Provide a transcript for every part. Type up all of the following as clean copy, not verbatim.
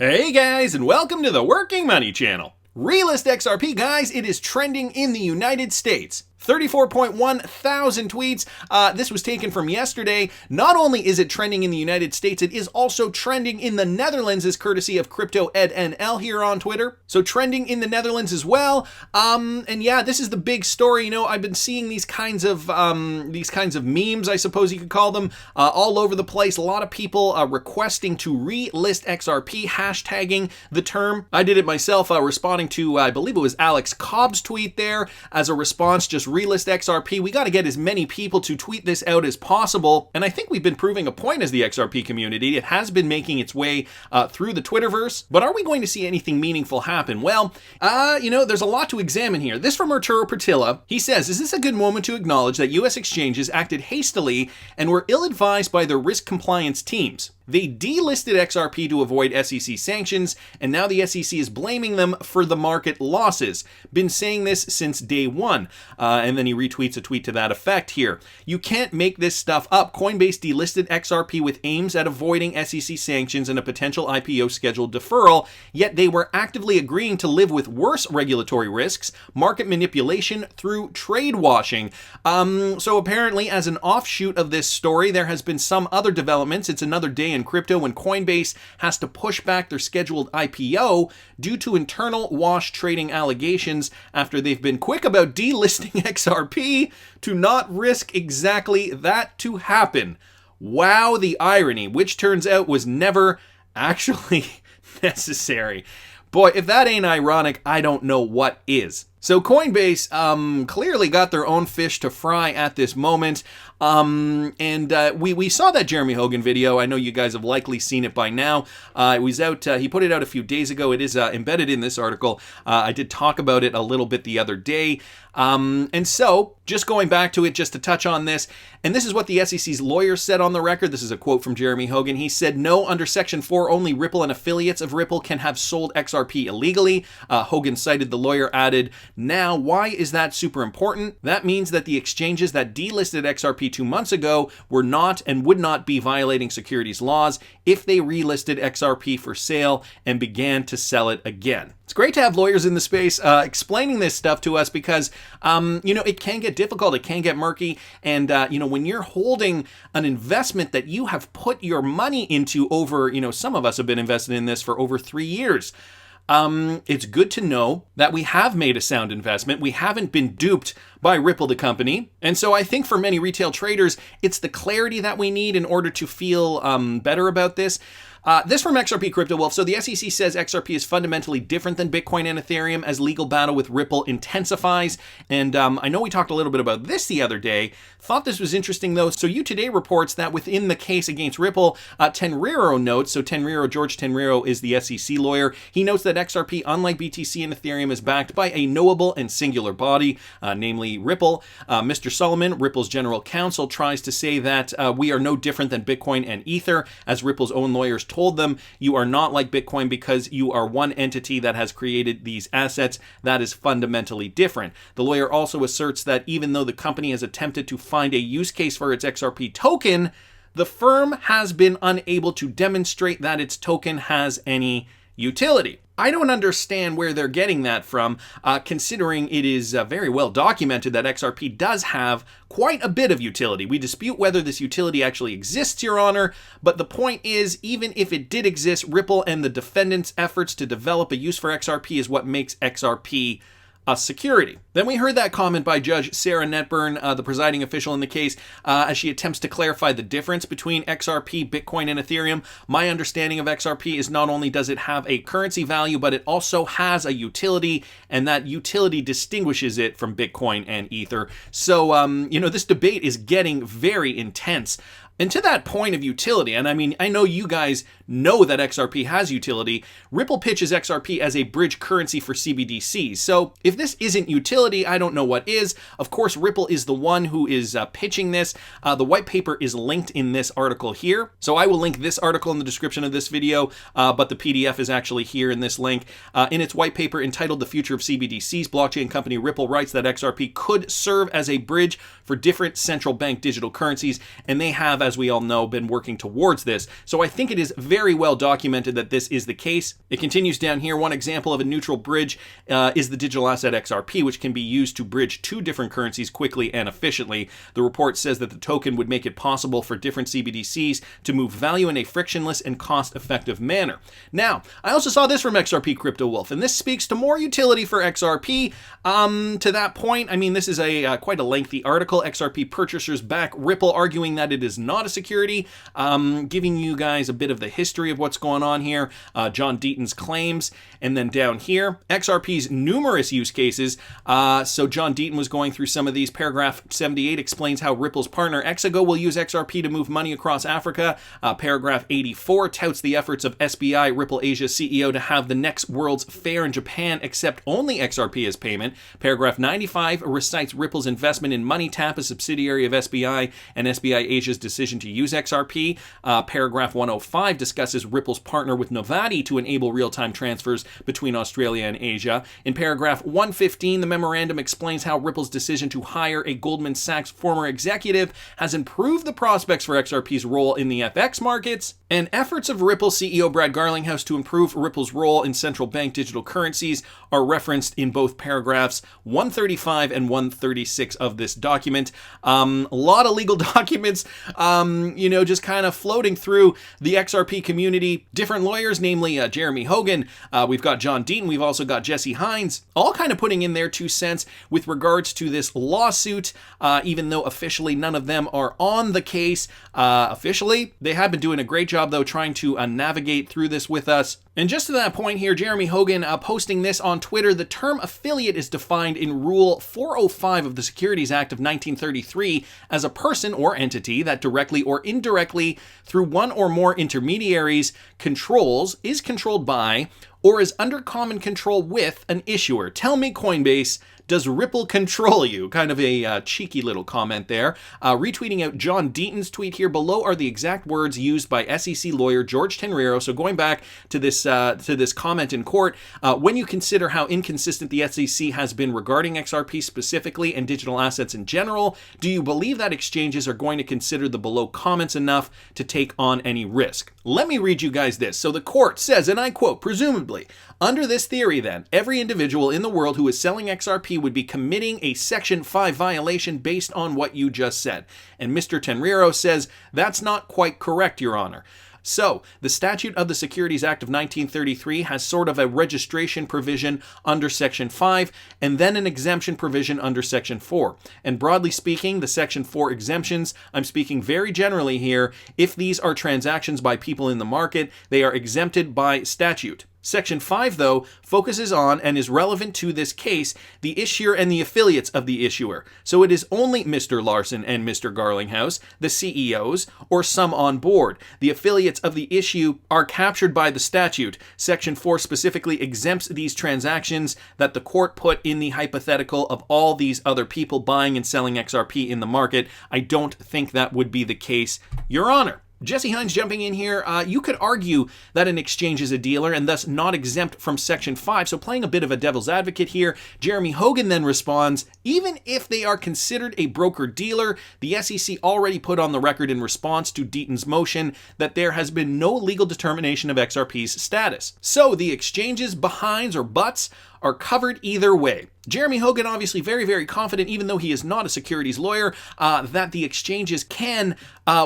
Hey guys, and welcome to the Working Money channel. Relist XRP, guys, it is trending in the United States. 34.1 thousand tweets. This was taken from yesterday. Not only is it trending in the United States, it is also trending in the Netherlands, as courtesy of Crypto Ed NL here on Twitter. So trending in the Netherlands as well. And yeah, this is the big story. You know, I've been seeing these kinds of memes, I suppose you could call them, all over the place. A lot of people requesting to relist XRP, hashtagging the term. I did it myself, responding to, I believe it was Alex Cobb's tweet there as a response, just relist XRP. We got to get as many people to tweet this out as possible. And I think we've been proving a point as the XRP community. It has been making its way through the Twitterverse. But are we going to see anything meaningful happen? Well, there's a lot to examine here. This from Arturo Pertilla. He says, is this a good moment to acknowledge that U.S. exchanges acted hastily and were ill-advised by their risk compliance teams? They delisted XRP to avoid SEC sanctions, and now the SEC is blaming them for the market losses. Been saying this since day one. And then he retweets a tweet to that effect here. You can't make this stuff up. Coinbase delisted XRP with aims at avoiding SEC sanctions and a potential IPO schedule deferral, yet they were actively agreeing to live with worse regulatory risks, market manipulation through trade washing. So apparently, as an offshoot of this story, there has been some other developments. It's another day in crypto when Coinbase has to push back their scheduled IPO due to internal wash trading allegations after they've been quick about delisting XRP to not risk exactly that to happen. Wow, the irony, which turns out was never actually necessary. Boy, if that ain't ironic, I don't know what is. So Coinbase clearly got their own fish to fry at this moment. We saw that Jeremy Hogan video. I know you guys have likely seen it by now. It was out, he put it out a few days ago. It is embedded in this article. I did talk about it a little bit the other day. And so, just going back to it, just to touch on this, and this is what the SEC's lawyer said on the record. This is a quote from Jeremy Hogan. He said, no, under Section 4, only Ripple and affiliates of Ripple can have sold XRP illegally. Hogan cited the lawyer, added, now, why is that super important? That means that the exchanges that delisted XRP 2 months ago were not and would not be violating securities laws if they relisted XRP for sale and began to sell it again. It's great to have lawyers in the space explaining this stuff to us because, it can get difficult, it can get murky, and, when you're holding an investment that you have put your money into over, some of us have been invested in this for over 3 years. It's good to know that we have made a sound investment. We haven't been duped by Ripple, the company. And so I think for many retail traders, it's the clarity that we need in order to feel better about this. This from XRPCRYPTOWOLF. So the SEC says XRP is fundamentally different than Bitcoin and Ethereum as legal battle with Ripple intensifies. And I know we talked a little bit about this the other day. Thought this was interesting though. So You Today reports that within the case against Ripple, Tenreiro notes, so George Tenreiro is the SEC lawyer. He notes that XRP, unlike BTC and Ethereum, is backed by a knowable and singular body, namely Ripple. Mr. Solomon, Ripple's general counsel, tries to say that we are no different than Bitcoin and Ether, as Ripple's own lawyers told them. You are not like Bitcoin because you are one entity that has created these assets. That is fundamentally different. The lawyer also asserts that even though the company has attempted to find a use case for its XRP token, the firm has been unable to demonstrate that its token has any utility. I don't understand where they're getting that from, considering it is very well documented that XRP does have quite a bit of utility. We dispute whether this utility actually exists, Your Honor, but the point is, even if it did exist, Ripple and the defendants' efforts to develop a use for XRP is what makes XRP a security. Then we heard that comment by Judge Sarah Netburn, the presiding official in the case, as she attempts to clarify the difference between XRP, Bitcoin, and Ethereum. My understanding of XRP is not only does it have a currency value, but it also has a utility, and that utility distinguishes it from Bitcoin and Ether. So, this debate is getting very intense. And to that point of utility, and I mean, I know you guys know that XRP has utility, Ripple pitches XRP as a bridge currency for CBDCs. So if this isn't utility, I don't know what is. Of course, Ripple is the one who is pitching this. The white paper is linked in this article here. So I will link this article in the description of this video, but the PDF is actually here in this link. In its white paper entitled The Future of CBDCs, blockchain company Ripple writes that XRP could serve as a bridge for different central bank digital currencies, and they have, as we all know, been working towards this. So I think it is very very well documented that this is the case. It continues down here. One example of a neutral bridge is the digital asset XRP, which can be used to bridge two different currencies quickly and efficiently. The report says that the token would make it possible for different CBDCs to move value in a frictionless and cost-effective manner. Now, I also saw this from XRPCRYPTOWOLF, and this speaks to more utility for XRP. To that point, I mean, this is a quite a lengthy article. XRP purchasers back Ripple, arguing that it is not a security, giving you guys a bit of the history of what's going on here, John Deaton's claims, and then down here, XRP's numerous use cases. So John Deaton was going through some of these. Paragraph 78 explains how Ripple's partner Exago will use XRP to move money across Africa. Paragraph 84 touts the efforts of SBI, Ripple Asia CEO, to have the next World's Fair in Japan accept only XRP as payment. Paragraph 95 recites Ripple's investment in MoneyTap, a subsidiary of SBI, and SBI Asia's decision to use XRP. Paragraph 105 discusses Ripple's partner with Novati to enable real-time transfers between Australia and Asia. In paragraph 115, the memorandum explains how Ripple's decision to hire a Goldman Sachs former executive has improved the prospects for XRP's role in the FX markets, and efforts of Ripple CEO Brad Garlinghouse to improve Ripple's role in central bank digital currencies are referenced in both paragraphs 135 and 136 of this document. A lot of legal documents, just kind of floating through the XRP community. Different lawyers, namely Jeremy Hogan, we've got John Deaton, we've also got Jesse Hines, all kind of putting in their 2 cents with regards to this lawsuit, even though officially none of them are on the case. Officially, they have been doing a great job, though, trying to navigate through this with us. And just to that point here, Jeremy Hogan posting this on Twitter, the term affiliate is defined in Rule 405 of the Securities Act of 1933 as a person or entity that directly or indirectly through one or more intermediaries controls, is controlled by, or is under common control with an issuer. Tell me, Coinbase, does Ripple control you? Kind of a cheeky little comment there. Retweeting out John Deaton's tweet here. Below are the exact words used by SEC lawyer George Tenreiro. So going back to this comment in court, when you consider how inconsistent the SEC has been regarding XRP specifically and digital assets in general, do you believe that exchanges are going to consider the below comments enough to take on any risk? Let me read you guys this. So the court says, and I quote, presumably, under this theory then, every individual in the world who is selling XRP would be committing a Section 5 violation based on what you just said. And Mr. Tenreiro says, that's not quite correct, Your Honor. So, the statute of the Securities Act of 1933 has sort of a registration provision under Section 5 and then an exemption provision under Section 4. And broadly speaking, the Section 4 exemptions, I'm speaking very generally here, if these are transactions by people in the market, they are exempted by statute. Section 5, though, focuses on and is relevant to this case, the issuer and the affiliates of the issuer. So it is only Mr. Larson and Mr. Garlinghouse, the CEOs, or some on board. The affiliates of the issue are captured by the statute. Section 4 specifically exempts these transactions that the court put in the hypothetical of all these other people buying and selling XRP in the market. I don't think that would be the case, Your Honor. Jesse Hines jumping in here, you could argue that an exchange is a dealer and thus not exempt from Section 5. So playing a bit of a devil's advocate here, Jeremy Hogan then responds, even if they are considered a broker-dealer, the SEC already put on the record in response to Deaton's motion that there has been no legal determination of XRP's status. So the exchanges, behinds, or buts are covered either way. Jeremy Hogan obviously very, very confident, even though he is not a securities lawyer, that the exchanges can,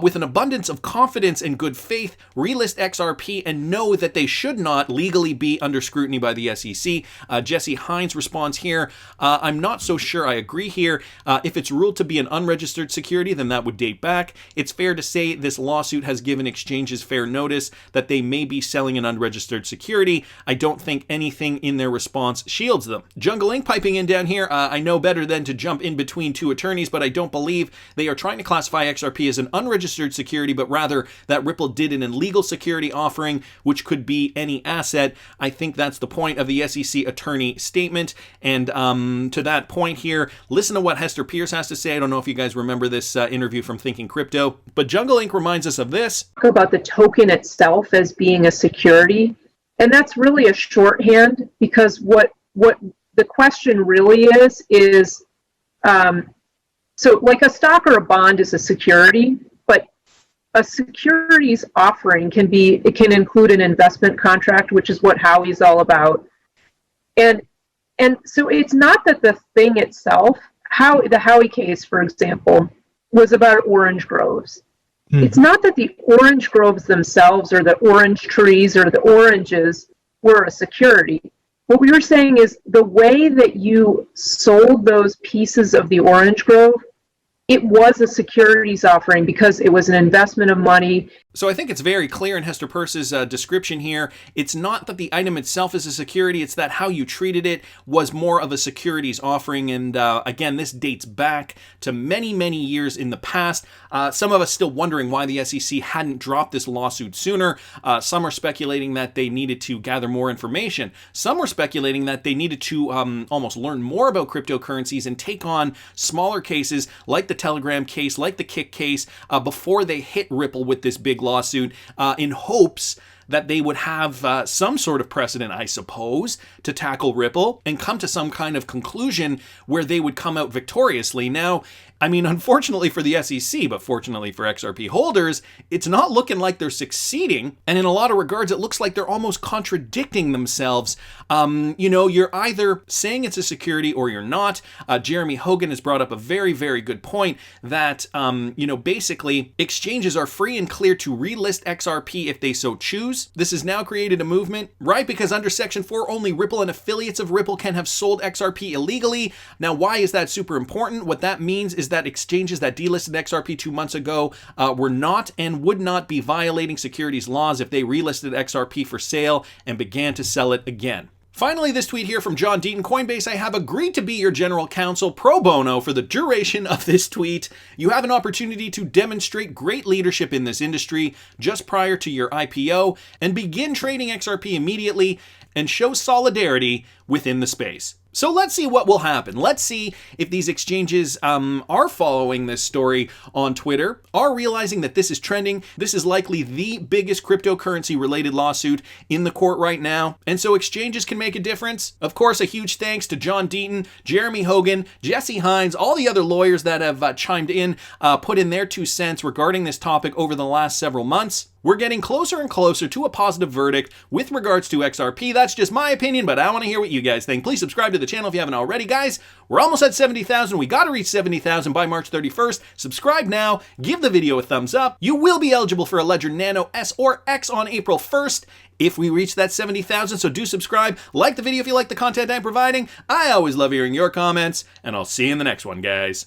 with an abundance of confidence and good faith, relist XRP and know that they should not legally be under scrutiny by the SEC. Jesse Hines responds here, I'm not so sure I agree here. If it's ruled to be an unregistered security, then that would date back. It's fair to say this lawsuit has given exchanges fair notice that they may be selling an unregistered security. I don't think anything in their response shields them. Jungle Inc. piping in down here, I know better than to jump in between two attorneys, but I don't believe they are trying to classify XRP as an unregistered security, but rather that Ripple did an illegal security offering, which could be any asset. I think that's the point of the SEC attorney statement. And to that point here, listen to what Hester Pierce has to say. I don't know if you guys remember this interview from Thinking Crypto, but Jungle Inc. reminds us of this. About the token itself as being a security. And that's really a shorthand, because what the question really is so like a stock or a bond is a security, but a securities offering it can include an investment contract, which is what Howie's all about. And so it's not that the thing itself, the Howie case, for example, was about orange groves. It's not that the orange groves themselves or the orange trees or the oranges were a security. What we were saying is the way that you sold those pieces of the orange grove, it was a securities offering because it was an investment of money. So I think it's very clear in Hester Peirce's description here. It's not that the item itself is a security, it's that how you treated it was more of a securities offering. And again, this dates back to many, many years in the past. Some of us still wondering why the SEC hadn't dropped this lawsuit sooner. Some are speculating that they needed to gather more information. Some were speculating that they needed to almost learn more about cryptocurrencies and take on smaller cases like the Telegram case, like the Kick case, before they hit Ripple with this big lawsuit, in hopes that they would have some sort of precedent, I suppose, to tackle Ripple and come to some kind of conclusion where they would come out victoriously. Now, I mean, unfortunately for the SEC, but fortunately for XRP holders, it's not looking like they're succeeding. And in a lot of regards, it looks like they're almost contradicting themselves. You're either saying it's a security or you're not. Jeremy Hogan has brought up a very, very good point that, basically exchanges are free and clear to relist XRP if they so choose. This has now created a movement, right? Because under Section 4, only Ripple and affiliates of Ripple can have sold XRP illegally. Now, why is that super important? What that means is that exchanges that delisted XRP 2 months ago were not and would not be violating securities laws if they relisted XRP for sale and began to sell it again. Finally, this tweet here from John Deaton, Coinbase, I have agreed to be your general counsel pro bono for the duration of this tweet. You have an opportunity to demonstrate great leadership in this industry just prior to your IPO and begin trading XRP immediately and show solidarity within the space. So let's see what will happen. Let's see if these exchanges are following this story on Twitter, are realizing that this is trending. This is likely the biggest cryptocurrency related lawsuit in the court right now. And so exchanges can make a difference. Of course, a huge thanks to John Deaton, Jeremy Hogan, Jesse Hines, all the other lawyers that have chimed in, put in their 2 cents regarding this topic over the last several months. We're getting closer and closer to a positive verdict with regards to XRP. That's just my opinion, but I want to hear what you guys think. Please subscribe to the channel if you haven't already, guys. We're almost at 70,000. We got to reach 70,000 by March 31st. Subscribe now. Give the video a thumbs up. You will be eligible for a Ledger Nano S or X on April 1st if we reach that 70,000, so do subscribe. Like the video if you like the content I'm providing. I always love hearing your comments, and I'll see you in the next one, guys.